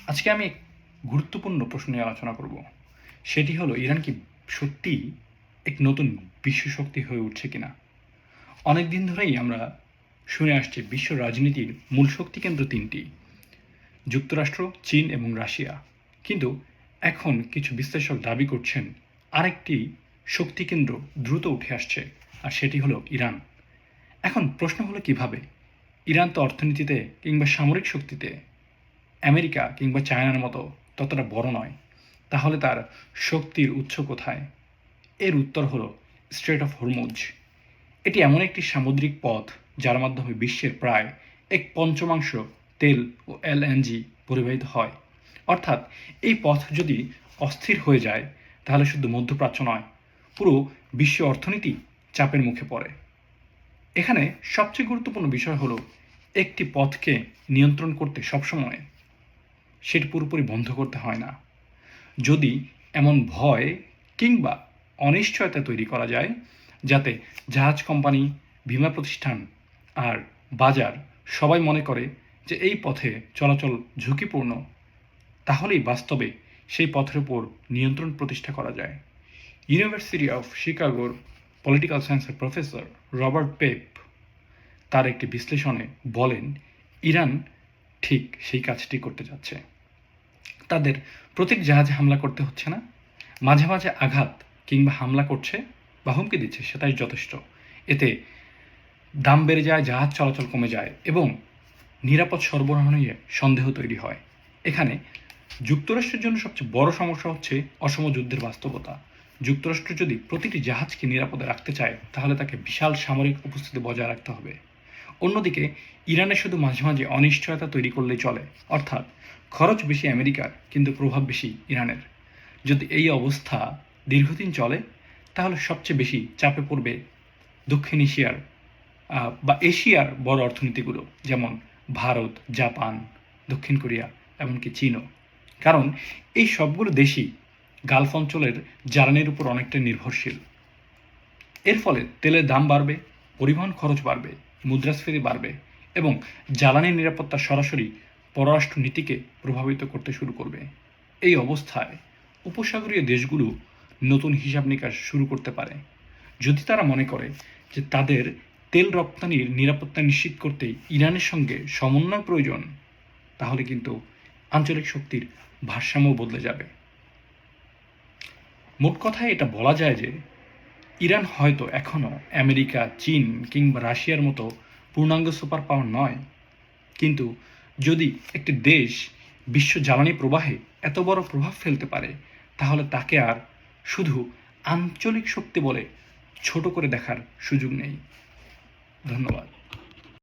আজকে আমি এক গুরুত্বপূর্ণ প্রশ্ন নিয়ে আলোচনা করব। সেটি হলো ইরান কি সত্যিই এক নতুন বিশ্বশক্তি হয়ে উঠছে কিনা। অনেক দিন ধরেই আমরা শুনে আসছি বিশ্ব রাজনীতির মূল শক্তিকেন্দ্র তিনটি: যুক্তরাষ্ট্র, চীন এবং রাশিয়া। কিন্তু এখন কিছু বিশ্লেষক দাবি করছেন আরেকটি শক্তিকেন্দ্র দ্রুত উঠে আসছে, আর সেটি হলো ইরান। এখন প্রশ্ন হলো কিভাবে? ইরান তো অর্থনীতিতে কিংবা সামরিক শক্তিতে আমেরিকা কিংবা চায়নার মতো ততটা বড় নয়। তাহলে তার শক্তির উৎস কোথায়? এর উত্তর হলো স্ট্রেট অফ হরমুজ। এটি এমন একটি সামুদ্রিক পথ যার মাধ্যমে বিশ্বের প্রায় এক পঞ্চমাংশ তেল ও এলএনজি পরিবাহিত হয়। অর্থাৎ এই পথ যদি অস্থির হয়ে যায়, তাহলে শুধু মধ্যপ্রাচ্য নয়, পুরো বিশ্ব অর্থনীতি চাপের মুখে পড়ে। এখানে সবচেয়ে গুরুত্বপূর্ণ বিষয় হলো একটি পথকে নিয়ন্ত্রণ করতে সবসময় সেটি পুরোপুরি বন্ধ করতে হয় না। যদি এমন ভয় কিংবা অনিশ্চয়তা তৈরি করা যায় যাতে জাহাজ কোম্পানি, বীমা প্রতিষ্ঠান আর বাজার সবাই মনে করে যে এই পথে চলাচল ঝুঁকিপূর্ণ, তাহলেই বাস্তবে সেই পথের উপর নিয়ন্ত্রণ প্রতিষ্ঠা করা যায়। ইউনিভার্সিটি অফ শিকাগোর পলিটিক্যাল সায়েন্সের প্রফেসর রবার্ট পেপ তার একটি বিশ্লেষণে বলেন, ইরান ঠিক সেই কাজটি করতে যাচ্ছে। তাদের প্রতিটি জাহাজে হামলা করতে হচ্ছে না, মাঝে মাঝে আঘাত কিংবা হামলা করছে বা হুমকি দিচ্ছে, সেটাই যথেষ্ট। এতে দাম বেড়ে যায়, জাহাজ চলাচল কমে যায় এবং নিরাপদ সরবরাহ নিয়ে সন্দেহ তৈরি হয়। এখানে যুক্তরাষ্ট্রের জন্য সবচেয়ে বড় সমস্যা হচ্ছে অসম যুদ্ধের বাস্তবতা। যুক্তরাষ্ট্র যদি প্রতিটি জাহাজকে নিরাপদে রাখতে চায়, তাহলে তাকে বিশাল সামরিক উপস্থিতি বজায় রাখতে হবে। অন্যদিকে ইরানে শুধু মাঝে মাঝে অনিশ্চয়তা তৈরি করলেই চলে, অর্থাৎ খরচ বেশি আমেরিকার কিন্তু প্রভাব বেশি ইরানের। যদি এই অবস্থা দীর্ঘদিন চলে, তাহলে সবচেয়ে বেশি চাপে পড়বে দক্ষিণ এশিয়ার বা এশিয়ার বড় অর্থনীতিগুলো, যেমন ভারত, জাপান, দক্ষিণ কোরিয়া, এমনকি চীনও। কারণ এই সবগুলো দেশই গালফ অঞ্চলের জ্বালানির উপর অনেকটা নির্ভরশীল। এর ফলে তেলের দাম বাড়বে, পরিবহন খরচ বাড়বে, মুদ্রাস্ফীতি বাড়বে এবং জ্বালানি নিরাপত্তা সরাসরি পররাষ্ট্র নীতিকে প্রভাবিত করতে শুরু করবে। এই অবস্থায় উপসাগরীয় দেশগুলো নতুন হিসাব নিকাশ শুরু করতে পারে। যদি তারা মনে করে যে তাদের তেল রপ্তানির নিরাপত্তা নিশ্চিত করতে ইরানের সঙ্গে সমন্বয় প্রয়োজন, তাহলে কিন্তু আঞ্চলিক শক্তির ভারসাম্য বদলে যাবে। মোট কথায় এটা বলা যায় যে ইরান হয়তো এখনও আমেরিকা, চীন কিংবা রাশিয়ার মতো পূর্ণাঙ্গ সুপার পাওয়ার নয়, কিন্তু যদি একটি দেশ বিশ্ব জ্বালানি প্রবাহে এত বড় প্রভাব ফেলতে পারে, তাহলে তাকে আর শুধু আঞ্চলিক শক্তি বলে ছোট করে দেখার সুযোগ নেই। ধন্যবাদ।